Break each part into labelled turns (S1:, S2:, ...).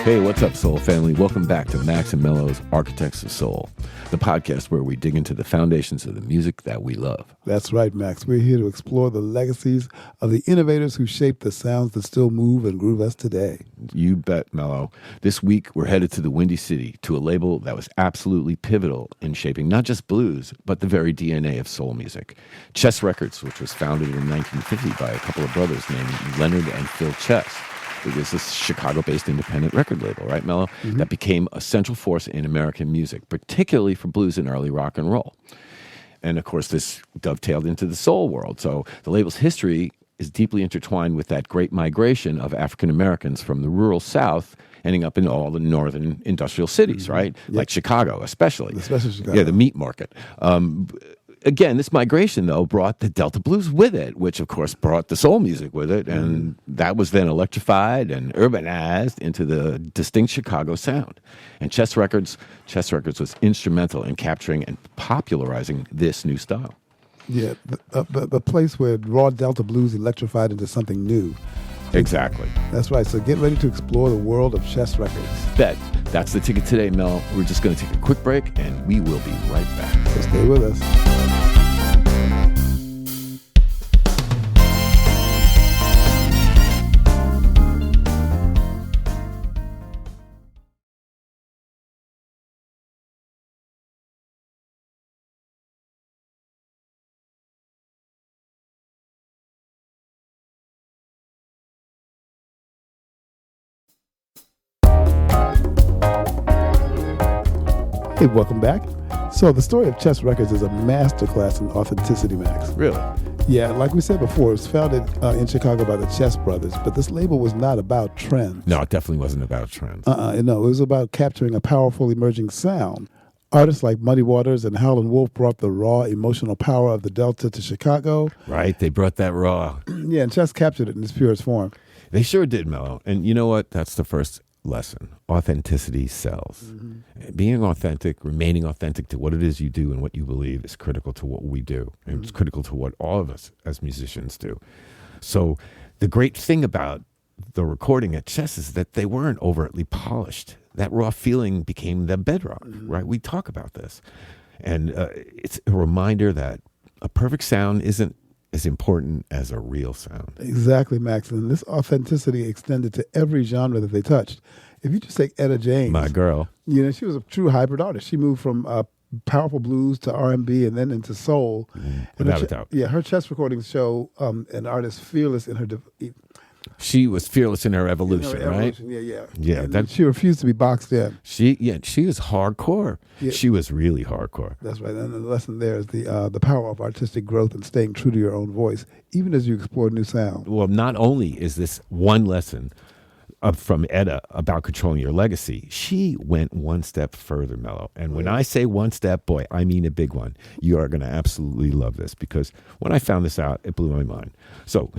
S1: Hey, what's up, Soul family? Welcome back to Max and Mello's Architects of Soul, the podcast where we dig into the foundations of the music that we love.
S2: That's right, Max. We're here to explore the legacies of the innovators who shaped the sounds that still move and groove us today.
S1: You bet, Mello. This week, we're headed to the Windy City, to a label that was absolutely pivotal in shaping not just blues, but the very DNA of soul music. Chess Records, which was founded in 1950 by a couple of brothers named Leonard and Phil Chess. It was this Chicago-based independent record label, right, Mello? Mm-hmm. That became a central force in American music, particularly for blues and early rock and roll. And, of course, this dovetailed into the soul world. So the label's history is deeply intertwined with that great migration of African Americans from the rural South ending up in all the northern industrial cities, right? Yep. Like Chicago, especially.
S2: Especially Chicago.
S1: Yeah, the meat market. Again, this migration, though, brought the Delta blues with it, which, of course, brought the soul music with it. And that was then electrified and urbanized into the distinct Chicago sound. And Chess Records was instrumental in capturing and popularizing this new style.
S2: Yeah, the place where raw Delta blues electrified into something new.
S1: Exactly.
S2: That's right. So get ready to explore the world of Chess Records.
S1: Bet. That's the ticket today, Mel. We're just going to take a quick break, and we will be right back.
S2: So stay with us. Hey, welcome back. So the story of Chess Records is a masterclass in authenticity, Max.
S1: Really?
S2: Yeah, like we said before, it was founded in Chicago by the Chess brothers, but this label was not about trends.
S1: No, it definitely wasn't about trends.
S2: No, it was about capturing a powerful emerging sound. Artists like Muddy Waters and Howlin' Wolf brought the raw emotional power of the Delta to Chicago.
S1: Right, they brought that raw.
S2: Yeah, and Chess captured it in its purest form.
S1: They sure did, Mello. And you know what? That's the first lesson. Authenticity sells. Mm-hmm. Being authentic, remaining authentic to what it is you do and what you believe is critical to what we do. And it's critical to what all of us as musicians do. So the great thing about the recording at Chess is that they weren't overtly polished. That raw feeling became the bedrock, right? We talk about this. And it's a reminder that a perfect sound isn't as important as a real sound.
S2: Exactly, Max. And this authenticity extended to every genre that they touched. If you just take Etta James,
S1: my girl,
S2: she was a true hybrid artist. She moved from powerful blues to R&B and then into soul.
S1: Without a doubt.
S2: Yeah, her Chess recordings show an artist fearless in her.
S1: She was fearless in her evolution, right?
S2: Yeah. She refused to be boxed in.
S1: She was hardcore. Yeah. She was really hardcore.
S2: That's right. And the lesson there is the power of artistic growth and staying true to your own voice, even as you explore new sound.
S1: Well, not only is this one lesson from Etta about controlling your legacy, she went one step further, Mello. And when I say one step, boy, I mean a big one. You are going to absolutely love this, because when I found this out, it blew my mind. So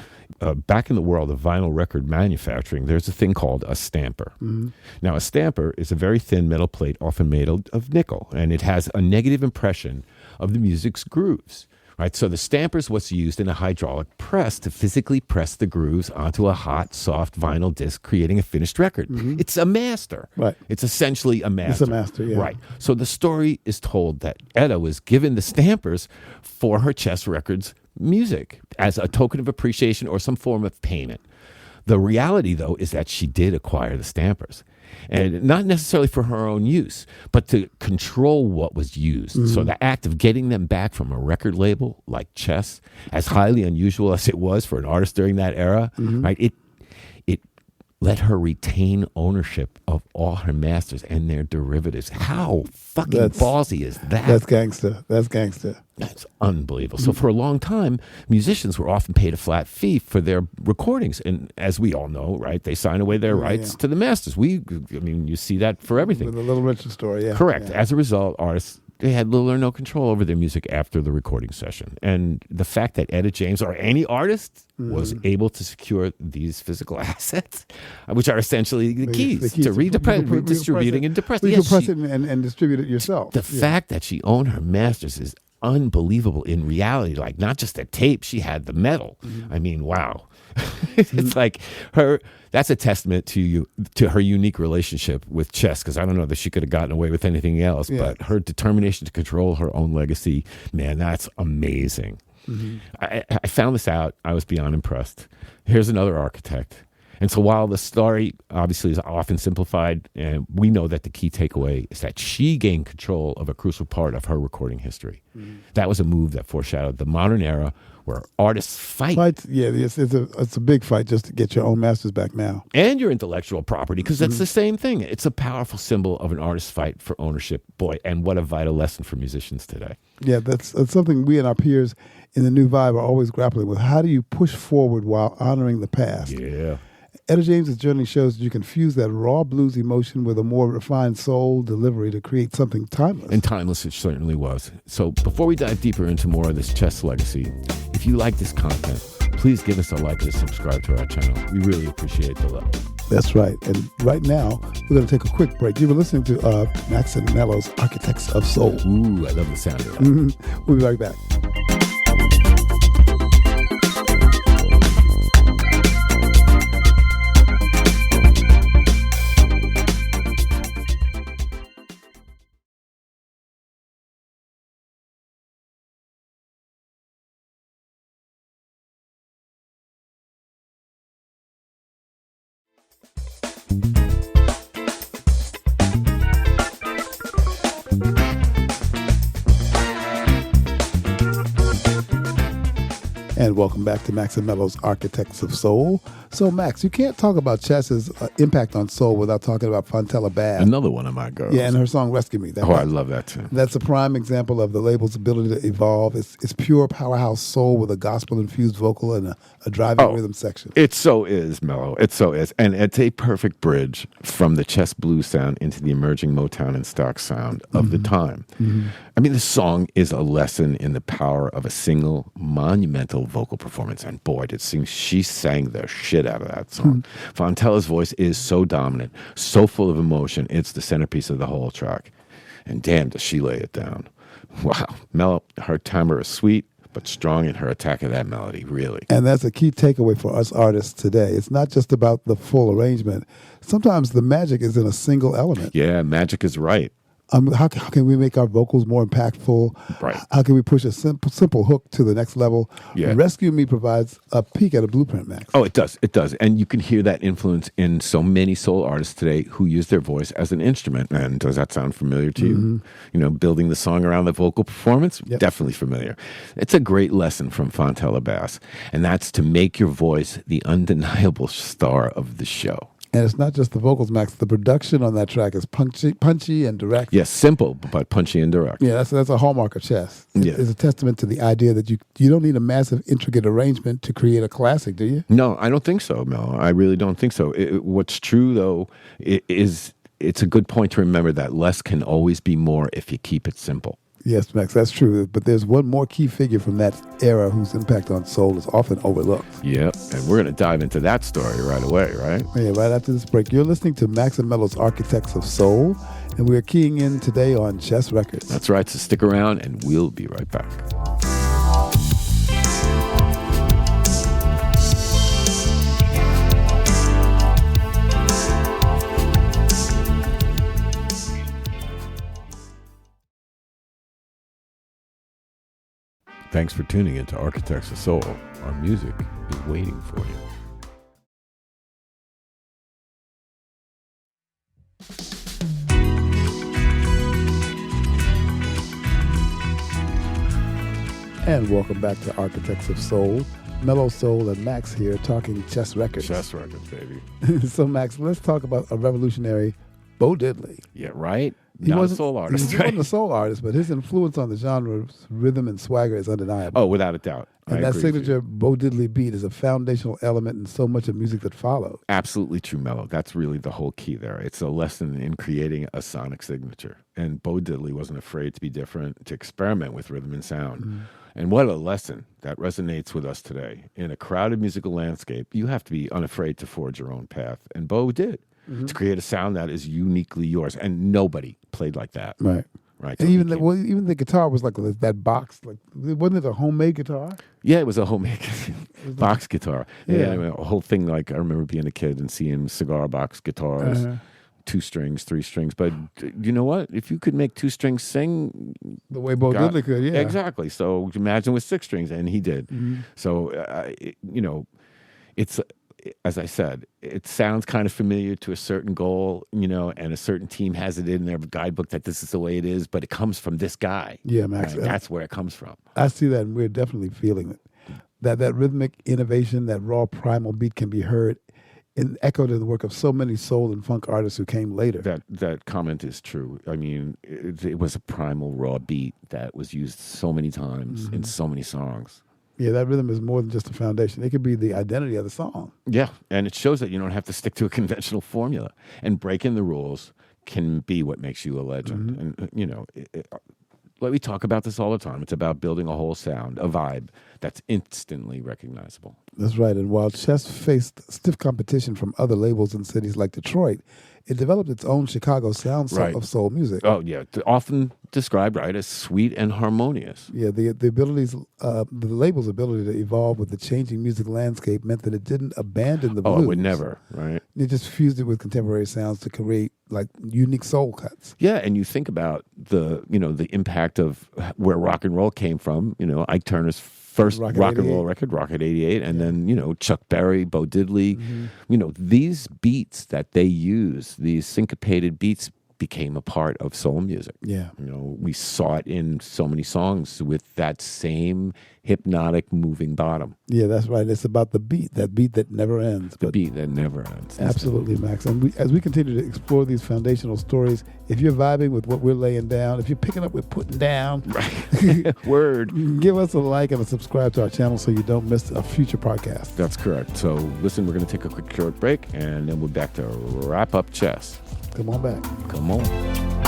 S1: back in the world of vinyl record manufacturing, there's a thing called a stamper. Mm-hmm. Now, a stamper is a very thin metal plate, often made of nickel, and it has a negative impression of the music's grooves. Right, so the stamper is what's used in a hydraulic press to physically press the grooves onto a hot, soft vinyl disc, creating a finished record. Mm-hmm. It's a master.
S2: Right.
S1: It's essentially a master.
S2: It's a master, yeah.
S1: Right. So the story is told that Etta was given the stampers for her Chess Records music as a token of appreciation or some form of payment. The reality, though, is that she did acquire the stampers. And not necessarily for her own use, but to control what was used. Mm-hmm. So the act of getting them back from a record label like Chess, as highly unusual as it was for an artist during that era, right? It let her retain ownership of all her masters and their derivatives. How fucking ballsy is that?
S2: That's gangster.
S1: That's unbelievable. So for a long time, musicians were often paid a flat fee for their recordings. And as we all know, right, they sign away their rights to the masters. You see that for everything.
S2: The Little Richard story, yeah.
S1: Correct.
S2: Yeah.
S1: As a result, artists, they had little or no control over their music after the recording session. And the fact that Etta James or any artist was able to secure these physical assets, which are essentially the keys to redistributing and depressing.
S2: You can press it and distribute it yourself.
S1: The fact that she owned her masters is unbelievable in reality. Like, not just a tape, she had the metal. I mean, wow. It's like that's a testament to her unique relationship with chess, because I don't know that she could have gotten away with anything else, but her determination to control her own legacy, man, that's amazing. I found this out. I was beyond impressed. Here's another architect. And so while the story obviously is often simplified, and we know that the key takeaway is that she gained control of a crucial part of her recording history. That was a move that foreshadowed the modern era where artists fight.
S2: Yeah, it's a big fight just to get your own masters back now.
S1: And your intellectual property, because that's the same thing. It's a powerful symbol of an artist's fight for ownership. Boy, and what a vital lesson for musicians today.
S2: Yeah, that's something we and our peers in the new vibe are always grappling with. How do you push forward while honoring the past?
S1: Yeah.
S2: Etta James' journey shows that you can fuse that raw blues emotion with a more refined soul delivery to create something timeless.
S1: And timeless it certainly was. So before we dive deeper into more of this chess legacy, if you like this content, please give us a like and subscribe to our channel. We really appreciate the love.
S2: That's right. And right now, we're going to take a quick break. You were listening to Max and Mello's Architects of Soul.
S1: Ooh, I love the sound of that.
S2: We'll be right back. And welcome back to Max and Mello's Architects of Soul. So, Max, you can't talk about chess's impact on soul without talking about Fontella Bass.
S1: Another one of my girls.
S2: Yeah, and her song Rescue Me.
S1: I love that too.
S2: That's a prime example of the label's ability to evolve. It's pure powerhouse soul with a gospel-infused vocal and a driving rhythm section.
S1: It so is, Mello. It so is. And it's a perfect bridge from the chess blues sound into the emerging Motown and stock sound of the time. I mean, the song is a lesson in the power of a single monumental vocal performance. And boy, she sang the shit out of that song. Fontella's voice is so dominant, so full of emotion. It's the centerpiece of the whole track. And damn, does she lay it down. Wow. Mello, her timbre is sweet, but strong in her attack of that melody, really.
S2: And that's a key takeaway for us artists today. It's not just about the full arrangement. Sometimes the magic is in a single element.
S1: Yeah, magic is right.
S2: How can we make our vocals more impactful?
S1: Right.
S2: How can we push a simple hook to the next level?
S1: Yeah.
S2: Rescue Me provides a peek at a blueprint, Max.
S1: Oh, it does. It does. And you can hear that influence in so many soul artists today who use their voice as an instrument. And does that sound familiar to you? You know, building the song around the vocal performance?
S2: Yep.
S1: Definitely familiar. It's a great lesson from Fontella Bass. And that's to make your voice the undeniable star of the show.
S2: And it's not just the vocals, Max. The production on that track is punchy and direct.
S1: Yes, simple, but punchy and direct.
S2: Yeah, that's a hallmark of chess. It's a testament to the idea that you don't need a massive, intricate arrangement to create a classic, do you?
S1: No, I don't think so, Mel. I really don't think so. What's true, though, is it's a good point to remember that less can always be more if you keep it simple.
S2: Yes, Max, that's true. But there's one more key figure from that era whose impact on soul is often overlooked.
S1: Yep, and we're going to dive into that story right away, right?
S2: Yeah, right after this break. You're listening to Max and Mello's Architects of Soul, and we're keying in today on Chess Records.
S1: That's right, so stick around, and we'll be right back. Thanks for tuning into Architects of Soul. Our music is waiting for you.
S2: And welcome back to Architects of Soul. Mellow Soul and Max here talking Chess Records.
S1: Chess Records, baby.
S2: So, Max, let's talk about a revolutionary Bo Diddley.
S1: Yeah, right?
S2: He
S1: Not a
S2: wasn't
S1: soul artist,
S2: He
S1: right?
S2: wasn't a soul artist, but his influence on the genre's rhythm and swagger is undeniable.
S1: Oh, without a doubt.
S2: And that signature Bo Diddley beat is a foundational element in so much of music that followed.
S1: Absolutely true, Mello. That's really the whole key there. It's a lesson in creating a sonic signature. And Bo Diddley wasn't afraid to be different, to experiment with rhythm and sound. And what a lesson that resonates with us today. In a crowded musical landscape, you have to be unafraid to forge your own path. And Bo did. To create a sound that is uniquely yours. And nobody played like that.
S2: Right.
S1: right?
S2: And
S1: So
S2: even even the guitar was like that box. Like, wasn't it a homemade guitar?
S1: yeah, it was a homemade box guitar.
S2: Yeah.
S1: Anyway, a whole thing. Like I remember being a kid and seeing cigar box guitars, 2 strings, 3 strings. But you know what? If you could make 2 strings sing,
S2: The way Bo Diddley could, yeah.
S1: exactly. So imagine with 6 strings, and he did. So it's. As I said, it sounds kind of familiar to a certain goal, and a certain team has it in their guidebook that this is the way it is, but it comes from this guy.
S2: Yeah, Max.
S1: Right? That's where it comes from.
S2: I see that, and we're definitely feeling it. That rhythmic innovation, that raw primal beat can be heard and echoed in the work of so many soul and funk artists who came later.
S1: That comment is true. I mean, it was a primal raw beat that was used so many times in so many songs.
S2: Yeah, that rhythm is more than just a foundation. It could be the identity of the song.
S1: Yeah, and it shows that you don't have to stick to a conventional formula. And breaking the rules can be what makes you a legend. And, we talk about this all the time. It's about building a whole sound, a vibe that's instantly recognizable.
S2: That's right. And while Chess faced stiff competition from other labels in cities like Detroit, it developed its own Chicago sound of soul music.
S1: Oh, yeah. Often described, right, as sweet and harmonious.
S2: Yeah, the label's ability to evolve with the changing music landscape meant that it didn't abandon the blues.
S1: Oh, it would never, right?
S2: It just fused it with contemporary sounds to create like unique soul cuts.
S1: Yeah, and you think about the impact of where rock and roll came from. Ike Turner's first rock and roll record, Rock at 88, and then Chuck Berry, Bo Diddley. These beats that they use, these syncopated beats, became a part of soul music.
S2: Yeah.
S1: We saw it in so many songs with that same hypnotic moving bottom.
S2: Yeah, that's right. It's about the beat, that beat that never ends.
S1: The beat that never ends.
S2: Absolutely, Max. And as we continue to explore these foundational stories, if you're vibing with what we're laying down, if you're picking up what we're putting down,
S1: right. Word.
S2: Give us a like and a subscribe to our channel so you don't miss a future podcast.
S1: That's correct. So listen, we're going to take a quick short break, and then we're back to wrap up Chess.
S2: Come on back.
S1: Come on.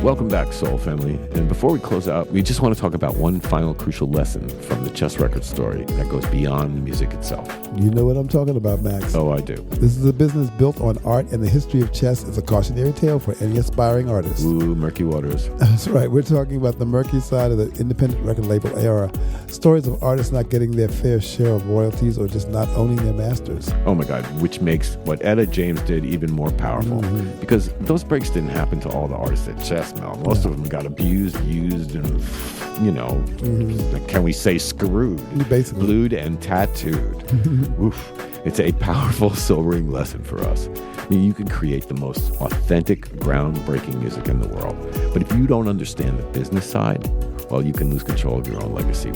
S1: Welcome back, Soul Family. And before we close out, we just want to talk about one final crucial lesson from the Chess Records story that goes beyond the music itself.
S2: You know what I'm talking about, Max.
S1: Oh, I do.
S2: This is a business built on art, and the history of chess is a cautionary tale for any aspiring artist.
S1: Ooh, murky waters.
S2: That's right. We're talking about the murky side of the independent record label era. Stories of artists not getting their fair share of royalties or just not owning their masters.
S1: Oh my God, which makes what Etta James did even more powerful. Because those breaks didn't happen to all the artists at Chess, Mel. Most of them got abused, used, and, can we say screwed?
S2: Basically.
S1: Blued and tattooed. Oof. It's a powerful, sobering lesson for us. I mean, you can create the most authentic, groundbreaking music in the world. But if you don't understand the business side, well, you can lose control of your own legacy,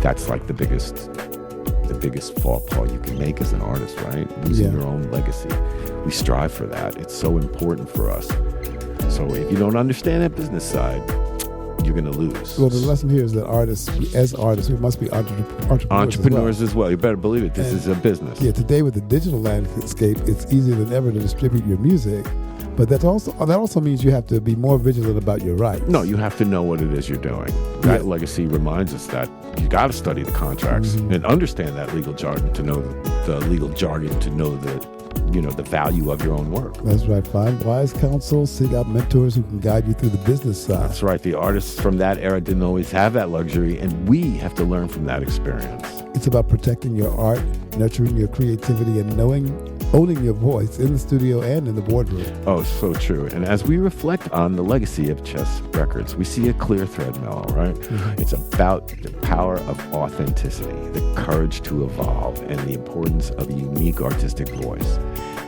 S1: that's like the biggest fall you can make as an artist, right? Losing your own legacy. We strive for that. It's so important for us. So if you don't understand that business side, you're going to lose.
S2: Well, the lesson here is that as artists, we must be entrepreneurs
S1: as well. You better believe it. This is a business.
S2: Yeah, today with the digital landscape, it's easier than ever to distribute your music. But that also means you have to be more vigilant about your rights.
S1: No, you have to know what it is you're doing. That legacy reminds us that you got to study the contracts and understand that legal jargon to know the legal jargon to know the value of your own work.
S2: That's right. Find wise counsel, seek out mentors who can guide you through the business side.
S1: That's right. The artists from that era didn't always have that luxury, and we have to learn from that experience.
S2: It's about protecting your art, nurturing your creativity, and owning your voice in the studio and in the boardroom.
S1: Oh, so true. And as we reflect on the legacy of Chess Records, we see a clear thread, Mello, right? It's about the power of authenticity, the courage to evolve, and the importance of a unique artistic voice.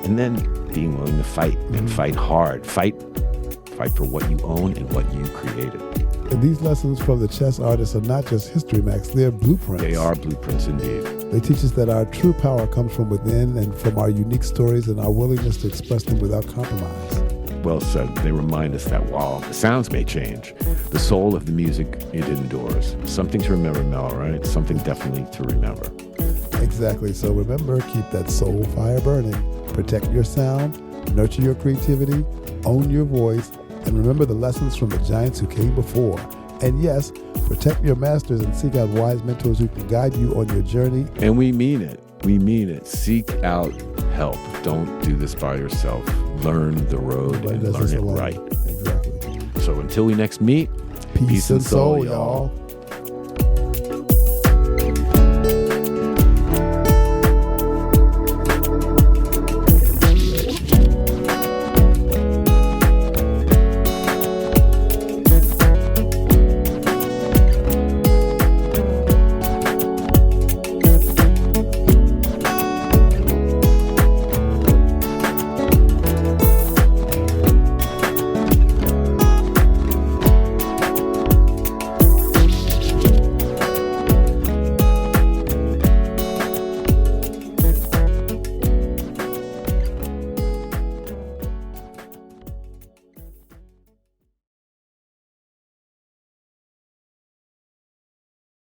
S1: And then being willing to fight and fight hard. Fight for what you own and what you created.
S2: And these lessons from the chess artists are not just history, Max. They're blueprints.
S1: They are blueprints indeed.
S2: They teach us that our true power comes from within and from our unique stories and our willingness to express them without compromise.
S1: Well said. They remind us that while the sounds may change, the soul of the music, it endures. Something to remember, Mel, right? Something definitely to remember.
S2: Exactly. So remember, keep that soul fire burning. Protect your sound, nurture your creativity, own your voice, and remember the lessons from the giants who came before. And yes, protect your masters and seek out wise mentors who can guide you on your journey.
S1: And we mean it. We mean it. Seek out help. Don't do this by yourself. Learn the road and learn it right.
S2: Exactly.
S1: So until we next meet,
S2: Peace and soul, y'all.